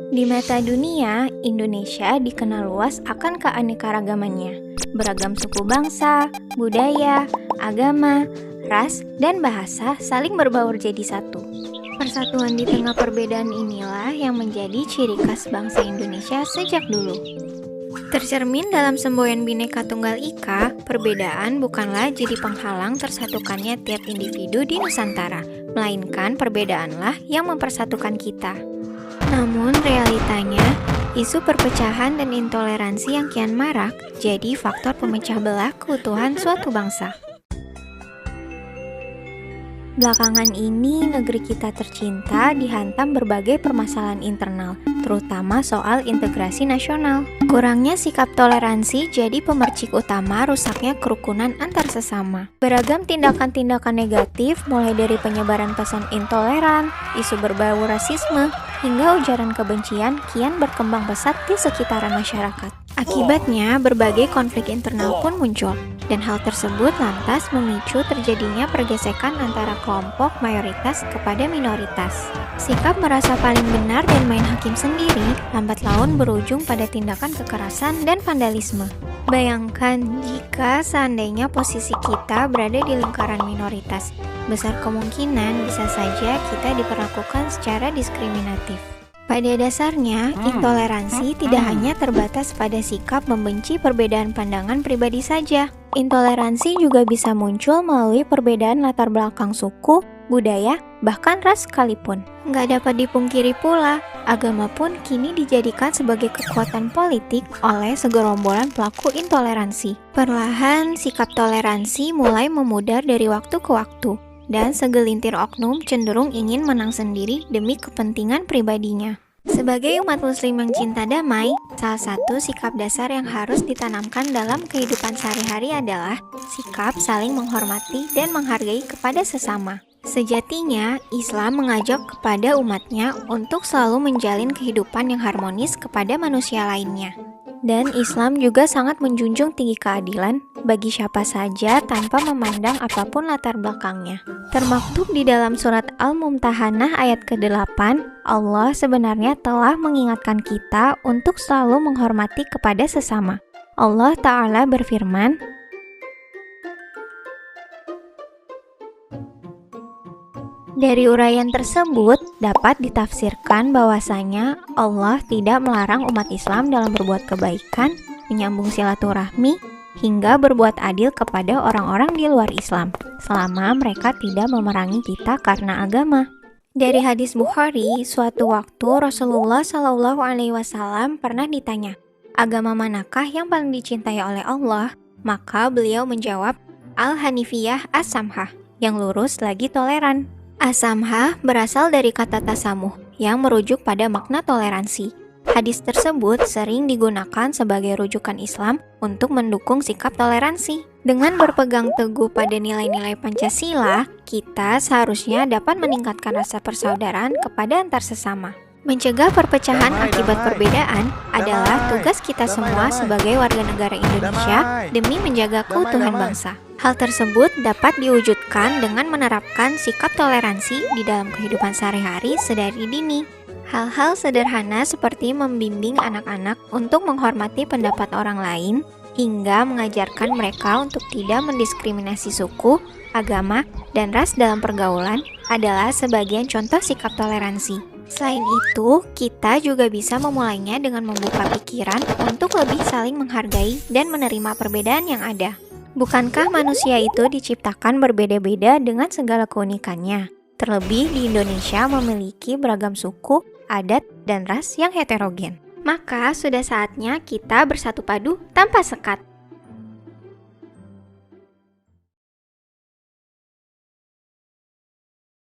Di mata dunia, Indonesia dikenal luas akan keanekaragamannya. Beragam suku bangsa, budaya, agama, ras, dan bahasa saling berbaur jadi satu. Persatuan di tengah perbedaan inilah yang menjadi ciri khas bangsa Indonesia sejak dulu. Tercermin dalam semboyan Bhinneka Tunggal Ika, perbedaan bukanlah jadi penghalang tersatukannya tiap individu di Nusantara, melainkan perbedaanlah yang mempersatukan kita. Namun realitanya, isu perpecahan dan intoleransi yang kian marak jadi faktor pemecah belah keutuhan suatu bangsa. Belakangan ini, negeri kita tercinta dihantam berbagai permasalahan internal, terutama soal integrasi nasional. Kurangnya sikap toleransi jadi pemercik utama rusaknya kerukunan antar sesama. Beragam tindakan-tindakan negatif, mulai dari penyebaran pesan intoleran, isu berbau rasisme, hingga ujaran kebencian kian berkembang pesat di sekitaran masyarakat. Akibatnya, berbagai konflik internal pun muncul, dan hal tersebut lantas memicu terjadinya pergesekan antara kelompok mayoritas kepada minoritas. Sikap merasa paling benar dan main hakim sendiri, lambat laun berujung pada tindakan kekerasan dan vandalisme. Bayangkan jika seandainya posisi kita berada di lingkaran minoritas, besar kemungkinan bisa saja kita diperlakukan secara diskriminatif. Pada dasarnya, intoleransi tidak hanya terbatas pada sikap membenci perbedaan pandangan pribadi saja. Intoleransi juga bisa muncul melalui perbedaan latar belakang suku, budaya, bahkan ras sekalipun. Nggak dapat dipungkiri pula, agama pun kini dijadikan sebagai kekuatan politik oleh segerombolan pelaku intoleransi. Perlahan, sikap toleransi mulai memudar dari waktu ke waktu, dan segelintir oknum cenderung ingin menang sendiri demi kepentingan pribadinya. Sebagai umat muslim yang cinta damai, salah satu sikap dasar yang harus ditanamkan dalam kehidupan sehari-hari adalah sikap saling menghormati dan menghargai kepada sesama. Sejatinya, Islam mengajak kepada umatnya untuk selalu menjalin kehidupan yang harmonis kepada manusia lainnya. Dan Islam juga sangat menjunjung tinggi keadilan bagi siapa saja tanpa memandang apapun latar belakangnya. Termaktub di dalam surat Al-Mumtahanah ayat ke-8, Allah sebenarnya telah mengingatkan kita untuk selalu menghormati kepada sesama. Allah Ta'ala berfirman, dari uraian tersebut dapat ditafsirkan bahwasanya Allah tidak melarang umat Islam dalam berbuat kebaikan, menyambung silaturahmi, hingga berbuat adil kepada orang-orang di luar Islam, selama mereka tidak memerangi kita karena agama. Dari hadis Bukhari, suatu waktu Rasulullah SAW pernah ditanya, agama manakah yang paling dicintai oleh Allah? Maka beliau menjawab, Al-Hanifiyah As-Samhah, yang lurus lagi toleran. As-Samhah berasal dari kata tasamuh yang merujuk pada makna toleransi. Hadis tersebut sering digunakan sebagai rujukan Islam untuk mendukung sikap toleransi. Dengan berpegang teguh pada nilai-nilai Pancasila, kita seharusnya dapat meningkatkan rasa persaudaraan kepada antar sesama. Mencegah perpecahan akibat perbedaan adalah tugas kita semua sebagai warga negara Indonesia demi menjaga keutuhan bangsa. Hal tersebut dapat diwujudkan dengan menerapkan sikap toleransi di dalam kehidupan sehari-hari sedari dini. Hal-hal sederhana seperti membimbing anak-anak untuk menghormati pendapat orang lain, hingga mengajarkan mereka untuk tidak mendiskriminasi suku, agama, dan ras dalam pergaulan adalah sebagian contoh sikap toleransi. Selain itu, kita juga bisa memulainya dengan membuka pikiran untuk lebih saling menghargai dan menerima perbedaan yang ada. Bukankah manusia itu diciptakan berbeda-beda dengan segala keunikannya? Terlebih di Indonesia memiliki beragam suku, adat, dan ras yang heterogen. Maka sudah saatnya kita bersatu padu tanpa sekat.